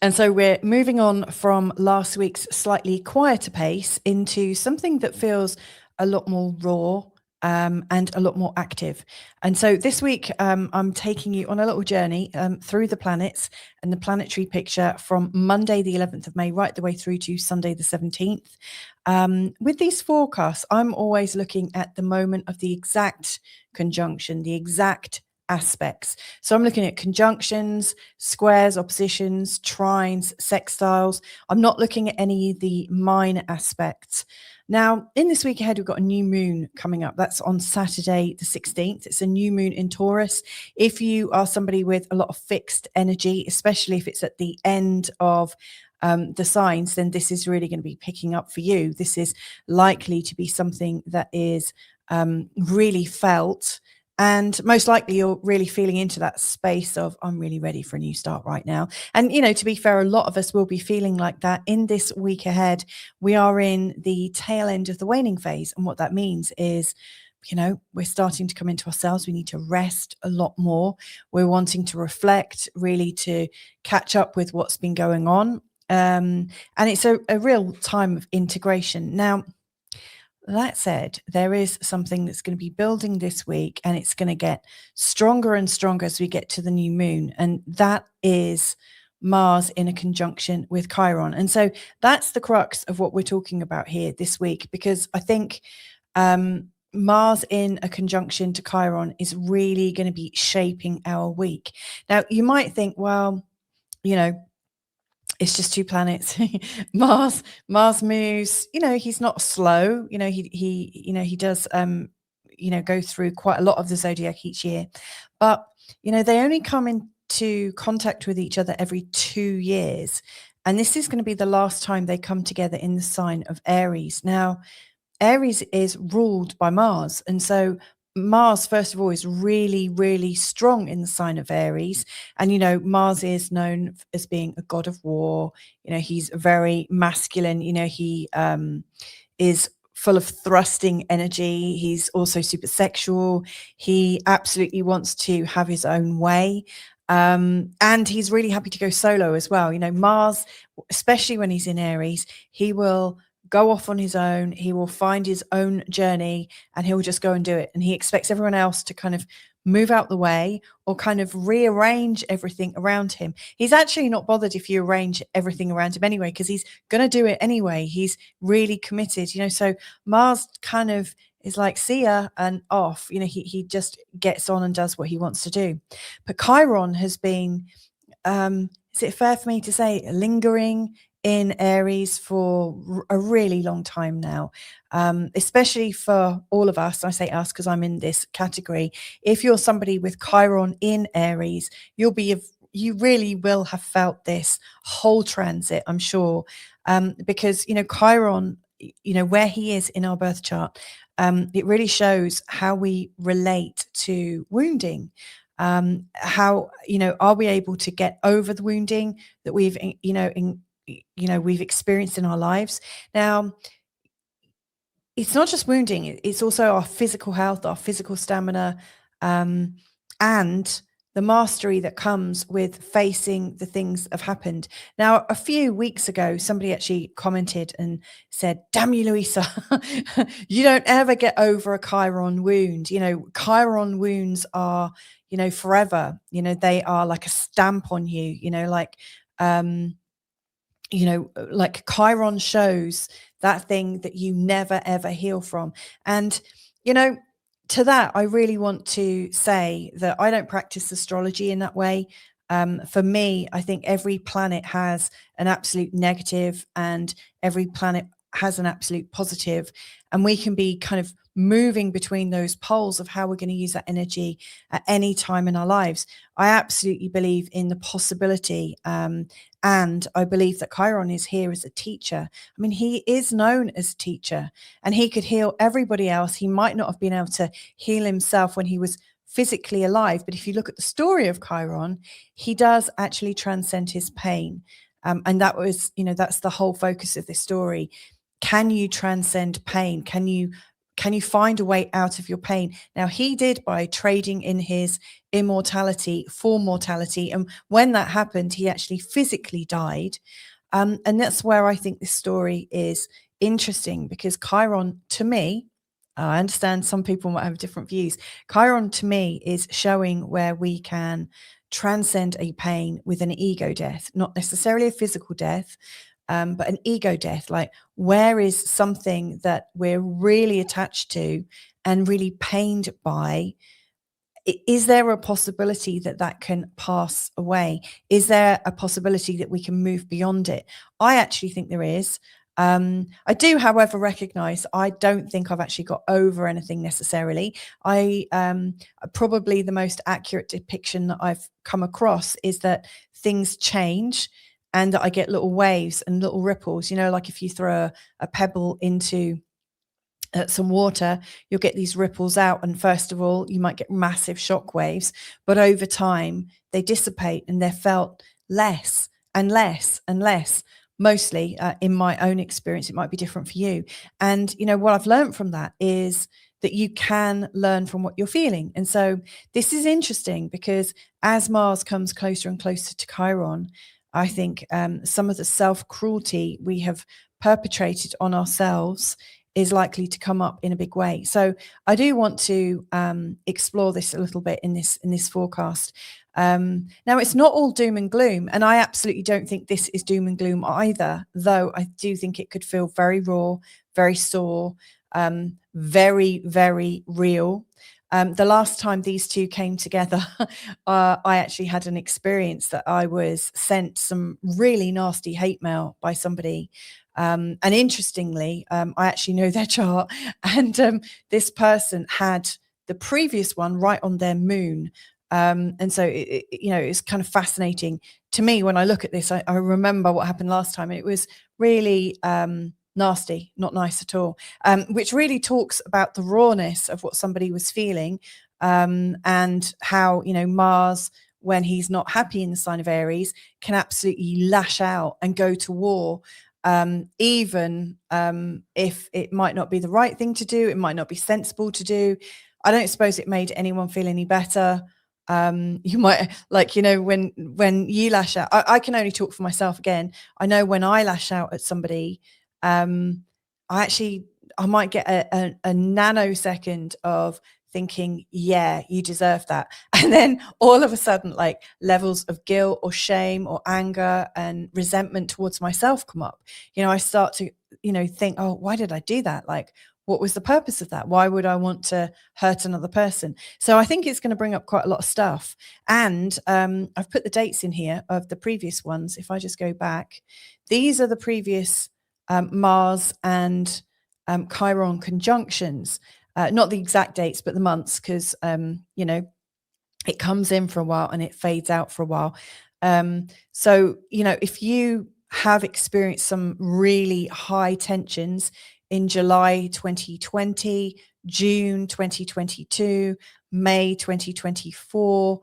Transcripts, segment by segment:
And so we're moving on from last week's slightly quieter pace into something that feels a lot more raw, and a lot more active. And so this week, I'm taking you on a little journey through the planets and the planetary picture from Monday, the 11th of May, right the way through to Sunday, the 17th. With these forecasts, I'm always looking at the moment of the exact conjunction, the exact aspects. So I'm looking at conjunctions, squares, oppositions, trines, sextiles. I'm not looking at any of the minor aspects. Now, in this week ahead, we've got a new moon coming up. That's on Saturday, the 16th. It's a new moon in Taurus. If you are somebody with a lot of fixed energy, especially if it's at the end of the signs, then this is really going to be picking up for you. This is likely to be something that is really felt. And most likely you're really feeling into that space of, I'm really ready for a new start right now. And, to be fair, a lot of us will be feeling like that in this week ahead. We are in the tail end of the waning phase. And what that means is, we're starting to come into ourselves. We need to rest a lot more. We're wanting to reflect, really to catch up with what's been going on. And it's a real time of integration. Now, that said, there is something that's going to be building this week, and it's going to get stronger and stronger as we get to the new moon. And that is Mars in a conjunction with Chiron. And so that's the crux of what we're talking about here this week, because I think Mars in a conjunction to Chiron is really going to be shaping our week. Now, you might think, well, it's just two planets. Mars moves, he's not slow, he does go through quite a lot of the zodiac each year, but they only come into contact with each other every 2 years, and this is going to be the last time they come together in the sign of Aries. Now, Aries is ruled by Mars, and so Mars, first of all, is really, really strong in the sign of Aries. And, Mars is known as being a god of war. He's very masculine. He is full of thrusting energy. He's also super sexual. He absolutely wants to have his own way. And he's really happy to go solo as well. Mars, especially when he's in Aries, he will go off on his own. He will find his own journey and he'll just go and do it. And he expects everyone else to kind of move out the way or kind of rearrange everything around him. He's actually not bothered if you arrange everything around him anyway, because he's going to do it anyway. He's really committed, so Mars kind of is like, see ya, and off. He just gets on and does what he wants to do. But Chiron has been, is it fair for me to say, lingering in Aries for a really long time now, especially for all of us. I say us because I'm in this category. If you're somebody with Chiron in Aries, you really will have felt this whole transit, I'm sure, because, Chiron, where he is in our birth chart, it really shows how we relate to wounding. How, are we able to get over the wounding that we've, we've experienced in our lives? Now, it's not just wounding, it's also our physical health, our physical stamina, and the mastery that comes with facing the things that have happened. Now, a few weeks ago, somebody actually commented and said, damn you, Louisa, you don't ever get over a Chiron wound. Chiron wounds are, forever. They are like a stamp on you, like Chiron shows that thing that you never, ever heal from. And, to that, I really want to say that I don't practice astrology in that way. For me, I think every planet has an absolute negative and every planet has an absolute positive, and we can be kind of moving between those poles of how we're going to use that energy at any time in our lives. I absolutely believe in the possibility, and I believe that Chiron is here as a teacher. I mean, he is known as a teacher, and he could heal everybody else. He might not have been able to heal himself when he was physically alive, but if you look at the story of Chiron, he does actually transcend his pain. And that was, that's the whole focus of this story. Can you transcend pain? Can you Can you find a way out of your pain? Now, he did by trading in his immortality for mortality. And when that happened, he actually physically died. And that's where I think this story is interesting, because Chiron, to me, I understand some people might have different views. Chiron, to me, is showing where we can transcend a pain with an ego death, not necessarily a physical death, but an ego death. Like, where is something that we're really attached to and really pained by? Is there a possibility that that can pass away? Is there a possibility that we can move beyond it? I actually think there is. I do, however, recognize I don't think I've actually got over anything necessarily. I probably the most accurate depiction that I've come across is that things change and that I get little waves and little ripples, like if you throw a pebble into some water, you'll get these ripples out. And first of all, you might get massive shock waves, but over time they dissipate and they're felt less and less and less. Mostly in my own experience, it might be different for you. And, what I've learned from that is that you can learn from what you're feeling. And so this is interesting because as Mars comes closer and closer to Chiron, I think some of the self-cruelty we have perpetrated on ourselves is likely to come up in a big way. So I do want to explore this a little bit in this forecast. Now, it's not all doom and gloom, and I absolutely don't think this is doom and gloom either, though I do think it could feel very raw, very sore, very, very real. The last time these two came together, I actually had an experience that I was sent some really nasty hate mail by somebody. And interestingly, I actually know their chart, and this person had the previous one right on their moon. And so, it's kind of fascinating to me when I look at this. I remember what happened last time, and it was really nasty, not nice at all, which really talks about the rawness of what somebody was feeling, and how, Mars, when he's not happy in the sign of Aries, can absolutely lash out and go to war. Even if it might not be the right thing to do, it might not be sensible to do. I don't suppose it made anyone feel any better. You might, when you lash out, I can only talk for myself again. I know when I lash out at somebody, I might get a nanosecond of thinking, yeah, you deserve that. And then all of a sudden, like, levels of guilt or shame or anger and resentment towards myself come up. I start to, think, oh, why did I do that? Like, what was the purpose of that? Why would I want to hurt another person? So I think it's going to bring up quite a lot of stuff. And I've put the dates in here of the previous ones. If I just go back, these are the previous Mars and Chiron conjunctions. Not the exact dates, but the months, because, it comes in for a while and it fades out for a while. So, if you have experienced some really high tensions in July 2020, June 2022, May 2024,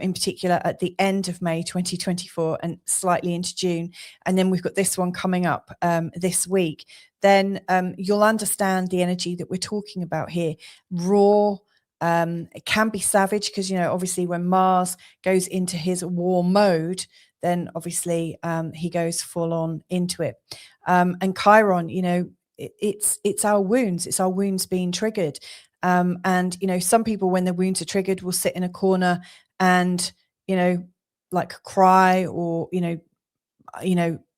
in particular at the end of May 2024 and slightly into June, and then we've got this one coming up this week, then you'll understand the energy that we're talking about here. Raw, it can be savage because, obviously when Mars goes into his war mode, then obviously he goes full on into it. And Chiron, it's our wounds being triggered. And, some people, when their wounds are triggered, will sit in a corner and, like cry, or,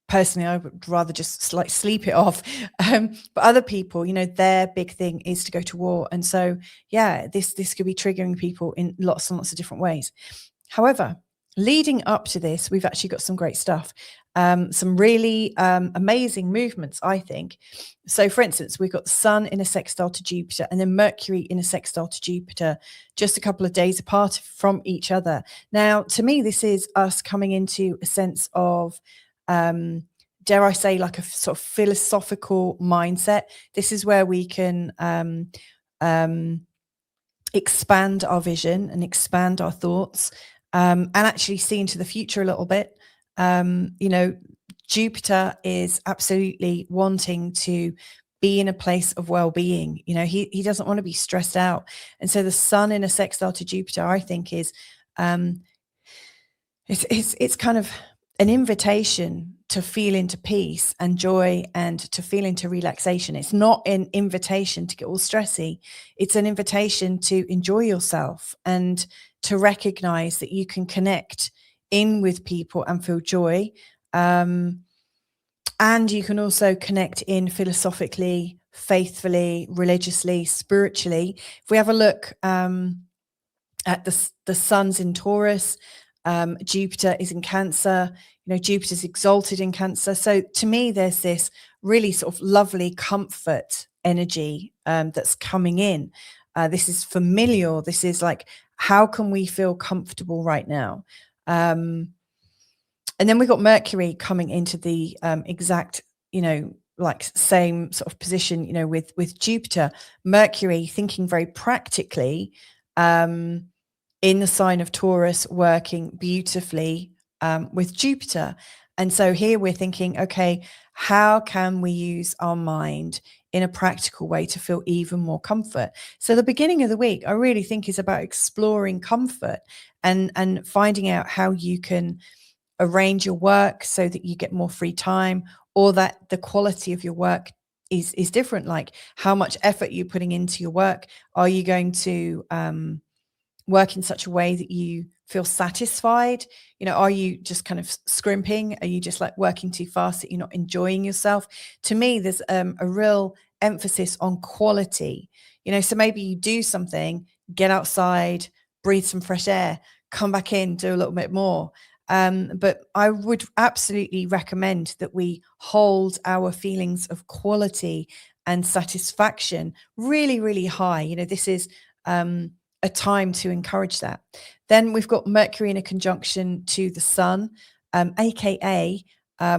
personally, I would rather just like sleep it off. But other people, their big thing is to go to war. And so, yeah, this could be triggering people in lots and lots of different ways. However, leading up to this, we've actually got some great stuff. Some really amazing movements, I think. So, for instance, we've got the Sun in a sextile to Jupiter, and then Mercury in a sextile to Jupiter, just a couple of days apart from each other. Now, to me, this is us coming into a sense of, dare I say, like a sort of philosophical mindset. This is where we can expand our vision and expand our thoughts, and actually see into the future a little bit. Jupiter is absolutely wanting to be in a place of well-being. You know, he doesn't want to be stressed out. And so the sun in a sextile to Jupiter, I think, is it's kind of an invitation to feel into peace and joy and to feel into relaxation. It's not an invitation to get all stressy. It's an invitation to enjoy yourself and to recognize that you can connect in with people and feel joy. And you can also connect in philosophically, faithfully, religiously, spiritually. If we have a look at the sun's in Taurus, Jupiter is in Cancer. You know, Jupiter's exalted in Cancer. So to me, there's this really sort of lovely comfort energy that's coming in. This is familial. This is like, how can we feel comfortable right now? And then we've got Mercury coming into the exact, you know, like same sort of position, you know, with Jupiter. Mercury thinking very practically, in the sign of Taurus, working beautifully with Jupiter. And so here we're thinking, okay, how can we use our mind in a practical way to feel even more comfort? So the beginning of the week, I really think, is about exploring comfort and finding out how you can arrange your work so that you get more free time, or that the quality of your work is different. Like, how much effort you're putting into your work. Are you going to work in such a way that you feel satisfied? You know, are you just kind of scrimping? Are you just like working too fast that you're not enjoying yourself? To me, there's a real emphasis on quality. You know, so maybe you do something, get outside, breathe some fresh air, come back in, do a little bit more. But I would absolutely recommend that we hold our feelings of quality and satisfaction really, really high. You know, this is a time to encourage that. Then we've got Mercury in a conjunction to the Sun, aka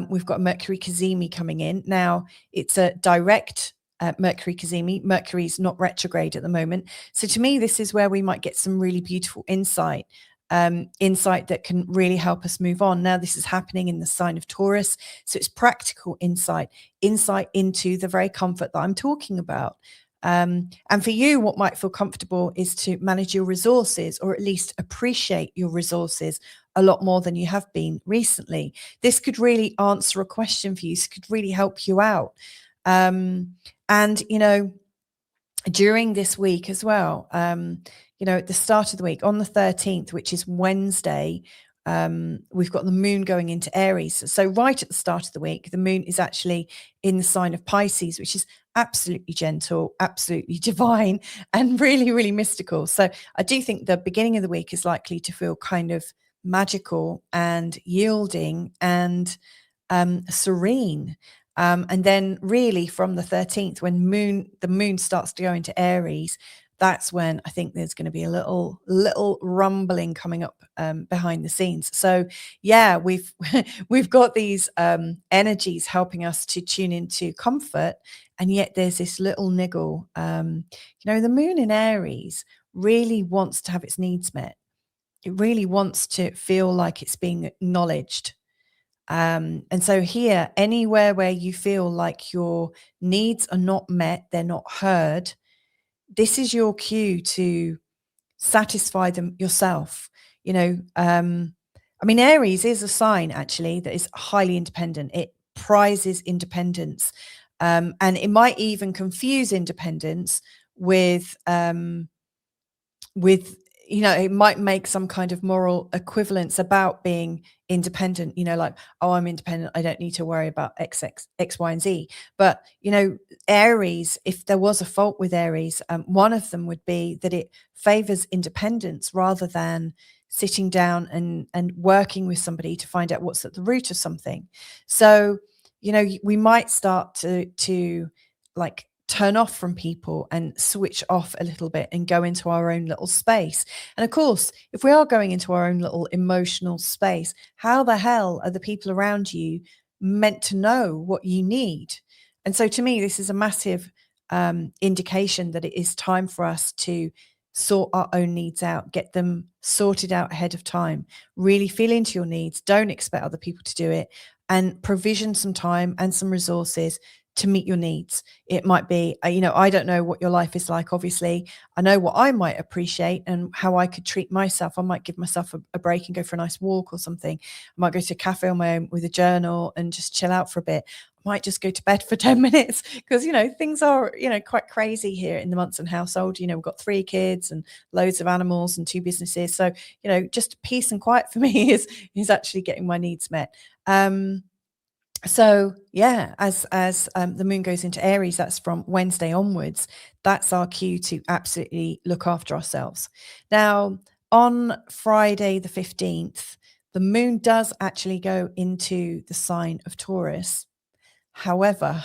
we've got Mercury Cazimi coming in. Now, it's a direct Mercury Cazimi. Mercury's not retrograde at the moment. So to me, this is where we might get some really beautiful insight that can really help us move on. Now, this is happening in the sign of Taurus. So it's practical insight into the very comfort that I'm talking about. And for you, what might feel comfortable is to manage your resources, or at least appreciate your resources a lot more than you have been recently. This could really answer a question for you. This could really help you out. And, you know, during this week as well, you know, at the start of the week on the 13th, which is Wednesday, we've got the moon going into Aries. So right at the start of the week, the moon is actually in the sign of Pisces, which is absolutely gentle, absolutely divine, and really, really mystical. So I do think the beginning of the week is likely to feel kind of magical and yielding and serene. And then really from the 13th, when the moon starts to go into Aries, that's when I think there's going to be a little rumbling coming up behind the scenes. So yeah, we've got these energies helping us to tune into comfort, and yet there's this little niggle. You know, the moon in Aries really wants to have its needs met. It really wants to feel like it's being acknowledged. And so here, anywhere where you feel like your needs are not met, they're not heard, this is your cue to satisfy them yourself. You know, I mean, Aries is a sign actually that is highly independent. It prizes independence. And it might even confuse independence with, you know, it might make some kind of moral equivalence about being independent, you know, like, oh, I'm independent, I don't need to worry about X, Y, and Z. But, you know, Aries, if there was a fault with Aries, one of them would be that it favors independence rather than sitting down and working with somebody to find out what's at the root of something. So, you know, we might start to like turn off from people and switch off a little bit and go into our own little space. And of course, if we are going into our own little emotional space, how the hell are the people around you meant to know what you need? And so to me, this is a massive indication that it is time for us to sort our own needs out, get them sorted out ahead of time, really feel into your needs, don't expect other people to do it, and provision some time and some resources to meet your needs. It might be, I don't know what your life is like, obviously. I know what I might appreciate and how I could treat myself. I might give myself a break and go for a nice walk or something. I might go to a cafe on my own with a journal and just chill out for a bit. I might just go to bed for 10 minutes because, things are, quite crazy here in the Munson household. We've got 3 kids and loads of animals and 2 businesses. So, just peace and quiet for me is actually getting my needs met. So yeah, as the moon goes into Aries, that's from Wednesday onwards. That's our cue to absolutely look after ourselves. Now, on Friday the 15th, the moon does actually go into the sign of Taurus. However,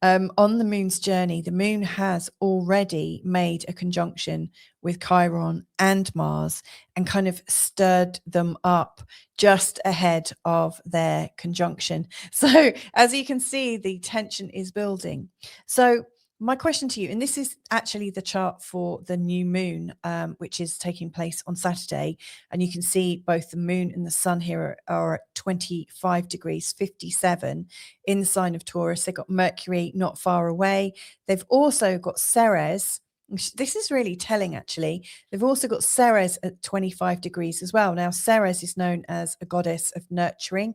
on the moon's journey, the moon has already made a conjunction with Chiron and Mars and kind of stirred them up just ahead of their conjunction. So as you can see, the tension is building. So my question to you, and this is actually the chart for the new moon, which is taking place on Saturday. And you can see both the moon and the sun here are at 25 degrees 57 in the sign of Taurus. They've got Mercury not far away. They've also got Ceres. This is really telling, actually. They've also got Ceres at 25 degrees as well. Now, Ceres is known as a goddess of nurturing,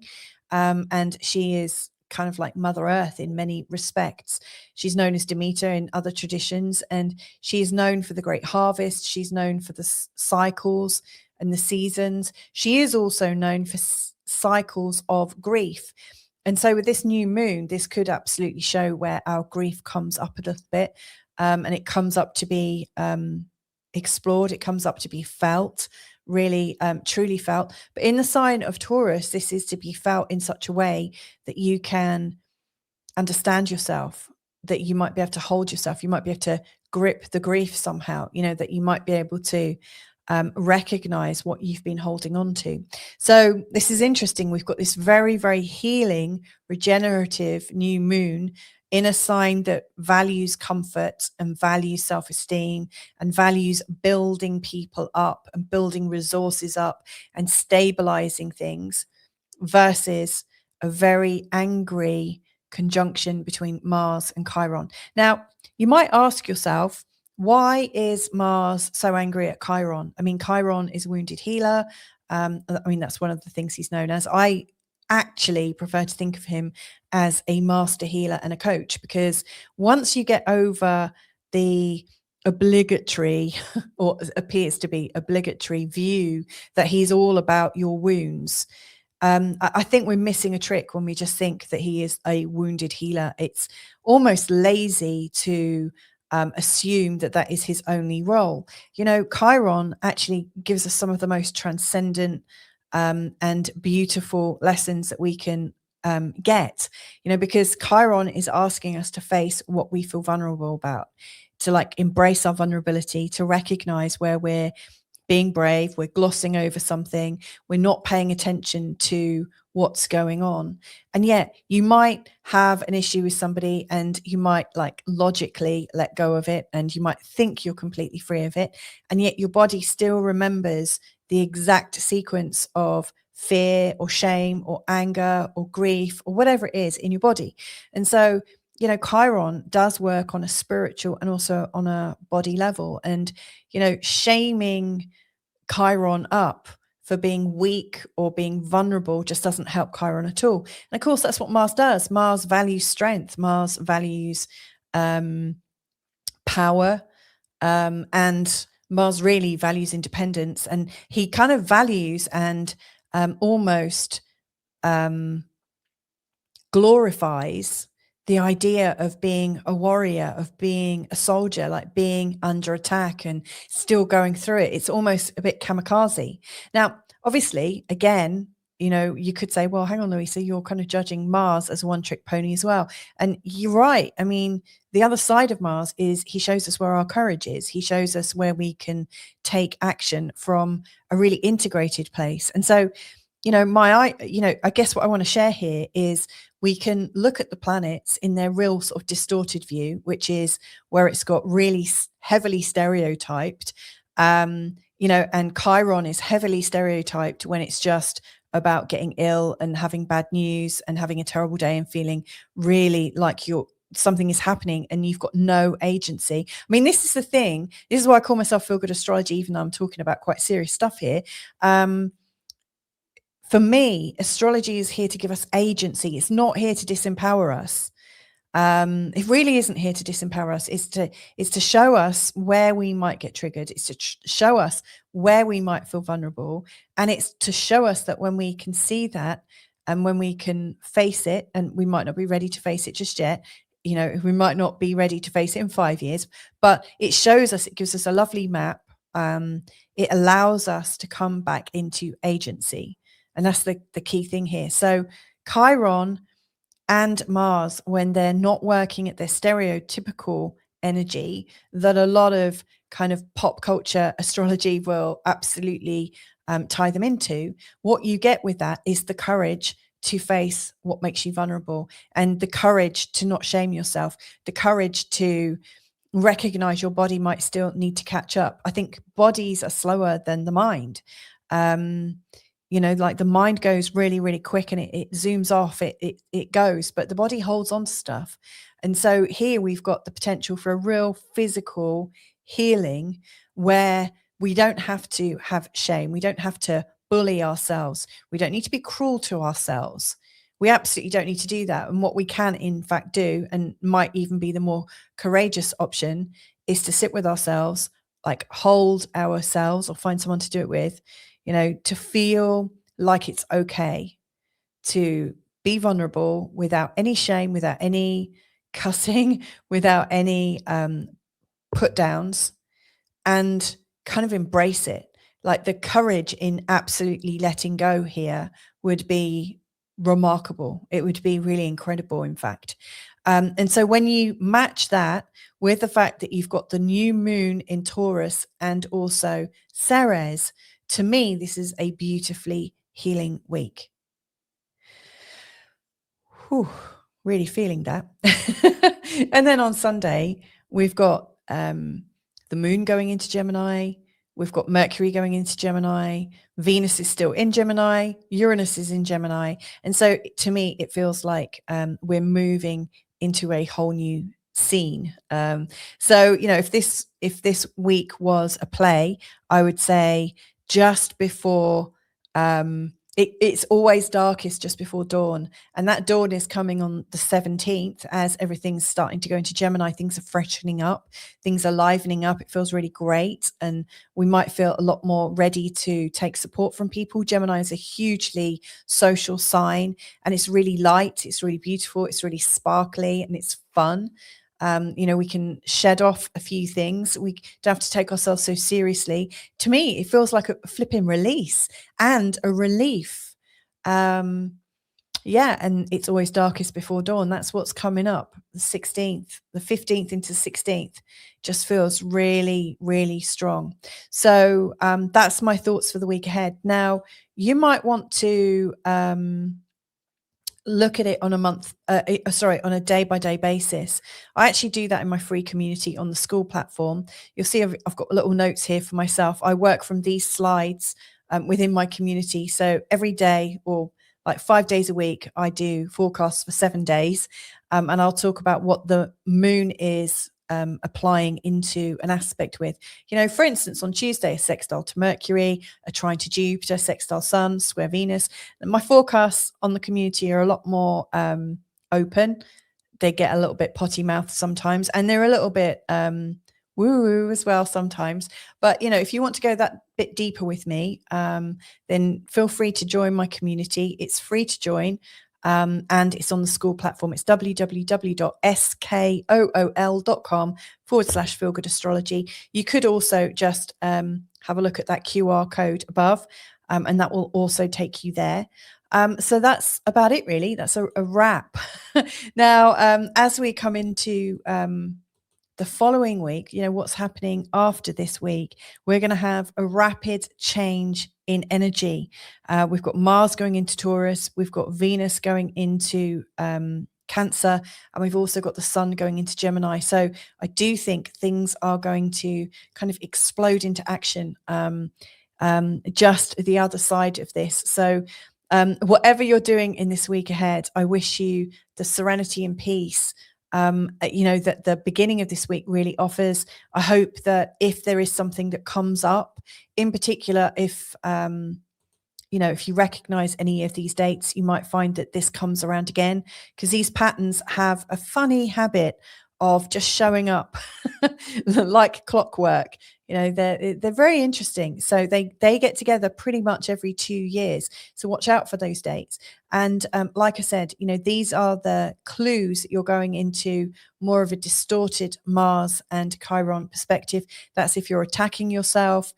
and she is kind of like Mother Earth in many respects. She's known as Demeter in other traditions, and she is known for the great harvest. She's known for the cycles and the seasons. She is also known for cycles of grief. And so with this new moon, this could absolutely show where our grief comes up a little bit, and it comes up to be explored. It comes up to be felt, really truly felt. But in the sign of Taurus, this is to be felt in such a way that you can understand yourself, that you might be able to hold yourself, you might be able to grip the grief somehow, that you might be able to recognize what you've been holding on to. So this is interesting. We've got this very, very healing, regenerative new moon in a sign that values comfort and values self-esteem and values building people up and building resources up and stabilizing things, versus a very angry conjunction between Mars and Chiron. Now, you might ask yourself, why is Mars so angry at Chiron? I mean, Chiron is a wounded healer. That's one of the things he's known as. I actually prefer to think of him as a master healer and a coach, because once you get over the obligatory or appears to be obligatory view that he's all about your wounds, I think we're missing a trick when we just think that he is a wounded healer. It's almost lazy to assume that that is his only role. Chiron actually gives us some of the most transcendent and beautiful lessons that we can get, because Chiron is asking us to face what we feel vulnerable about, to embrace our vulnerability, to recognize where we're being brave, we're glossing over something, we're not paying attention to what's going on. And yet you might have an issue with somebody and you might logically let go of it, and you might think you're completely free of it, and yet your body still remembers the exact sequence of fear or shame or anger or grief or whatever it is in your body. And so Chiron does work on a spiritual and also on a body level. And, shaming Chiron up for being weak or being vulnerable just doesn't help Chiron at all. And of course, that's what Mars does. Mars values strength. Mars values power. And Mars really values independence. And he kind of values and almost glorifies the idea of being a warrior, of being a soldier, like being under attack and still going through it. It's almost a bit kamikaze. Now, obviously, again, you could say, well, hang on, Louisa, you're kind of judging Mars as a one-trick pony as well. And you're right. I mean, the other side of Mars is he shows us where our courage is. He shows us where we can take action from a really integrated place. And so, I guess what I want to share here is we can look at the planets in their real sort of distorted view, which is where it's got really heavily stereotyped, and Chiron is heavily stereotyped when it's just about getting ill and having bad news and having a terrible day and feeling really like something is happening and you've got no agency. I mean, this is the thing. This is why I call myself Feel Good Astrology, even though I'm talking about quite serious stuff here. For me, astrology is here to give us agency. It's not here to disempower us. It really isn't here to disempower us. It's to show us where we might get triggered. It's to show us where we might feel vulnerable. And it's to show us that when we can see that and when we can face it, and we might not be ready to face it just yet, we might not be ready to face it in 5 years, but it shows us, it gives us a lovely map. It allows us to come back into agency. And that's the key thing here. So Chiron and Mars, when they're not working at their stereotypical energy that a lot of kind of pop culture astrology will absolutely tie them into, what you get with that is the courage to face what makes you vulnerable, and the courage to not shame yourself, the courage to recognize your body might still need to catch up. I think bodies are slower than the mind. Like the mind goes really, really quick and it zooms off, it goes, but the body holds on to stuff. And so here we've got the potential for a real physical healing where we don't have to have shame. We don't have to bully ourselves. We don't need to be cruel to ourselves. We absolutely don't need to do that. And what we can, in fact, do, and might even be the more courageous option, is to sit with ourselves, like hold ourselves or find someone to do it with, to feel like it's okay to be vulnerable without any shame, without any cussing, without any put downs, and kind of embrace it. Like the courage in absolutely letting go here would be remarkable. It would be really incredible, in fact. And so when you match that with the fact that you've got the new moon in Taurus and also Ceres, to me, this is a beautifully healing week. Whew, really feeling that. And then on Sunday, we've got the moon going into Gemini. We've got Mercury going into Gemini. Venus is still in Gemini. Uranus is in Gemini. And so to me, it feels like we're moving into a whole new scene. So, if this week was a play, I would say just before it's always darkest just before dawn, and that dawn is coming on the 17th as everything's starting to go into Gemini. Things are freshening up, things are livening up. It feels really great, and we might feel a lot more ready to take support from people. Gemini is a hugely social sign, and it's really light, it's really beautiful, it's really sparkly, and it's fun. We can shed off a few things. We don't have to take ourselves so seriously. To me, it feels like a flipping release and a relief. And it's always darkest before dawn. That's what's coming up. The 16th, the 15th into 16th just feels really, really strong. So that's my thoughts for the week ahead. Now, you might want to look at it on on a day-by-day basis. I actually do that in my free community on the school platform. You'll see I've got little notes here for myself. I work from these slides within my community. So every day, or like 5 days a week, I do forecasts for 7 days. And I'll talk about what the moon is applying into an aspect with. For instance, on Tuesday, a sextile to Mercury, a trine to Jupiter, sextile Sun, square Venus. And my forecasts on the community are a lot more open. They get a little bit potty mouth sometimes, and they're a little bit woo-woo as well sometimes. But if you want to go that bit deeper with me, then feel free to join my community. It's free to join. And it's on the school platform. It's www.skool.com/feelgoodastrology. You could also just have a look at that QR code above, and that will also take you there. So that's about it, really. That's a wrap. Now, as we come into the following week, what's happening after this week, we're going to have a rapid change in energy. We've got Mars going into Taurus, we've got Venus going into Cancer, and we've also got the Sun going into Gemini. So I do think things are going to kind of explode into action just the other side of this. So Whatever you're doing in this week ahead, I wish you the serenity and peace, that the beginning of this week really offers. I hope that if there is something that comes up, in particular, if if you recognize any of these dates, you might find that this comes around again, because these patterns have a funny habit of just showing up like clockwork. They're very interesting. So they get together pretty much every 2 years. So watch out for those dates. And like I said, these are the clues that you're going into more of a distorted Mars and Chiron perspective. That's if you're attacking yourself.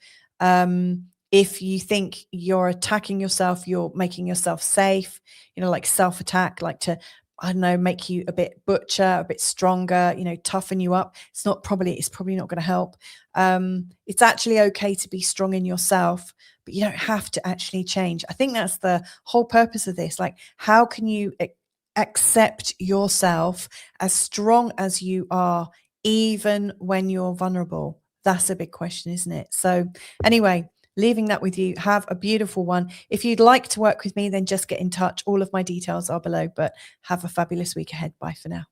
If you think you're attacking yourself, you're making yourself safe, like self-attack, like to, I don't know, make you a bit butcher, a bit stronger, toughen you up. It's probably not going to help. It's actually okay to be strong in yourself, but you don't have to actually change. I think that's the whole purpose of this. Like, how can you accept yourself as strong as you are, even when you're vulnerable? That's a big question, isn't it? So anyway, leaving that with you. Have a beautiful one. If you'd like to work with me, then just get in touch. All of my details are below, but have a fabulous week ahead. Bye for now.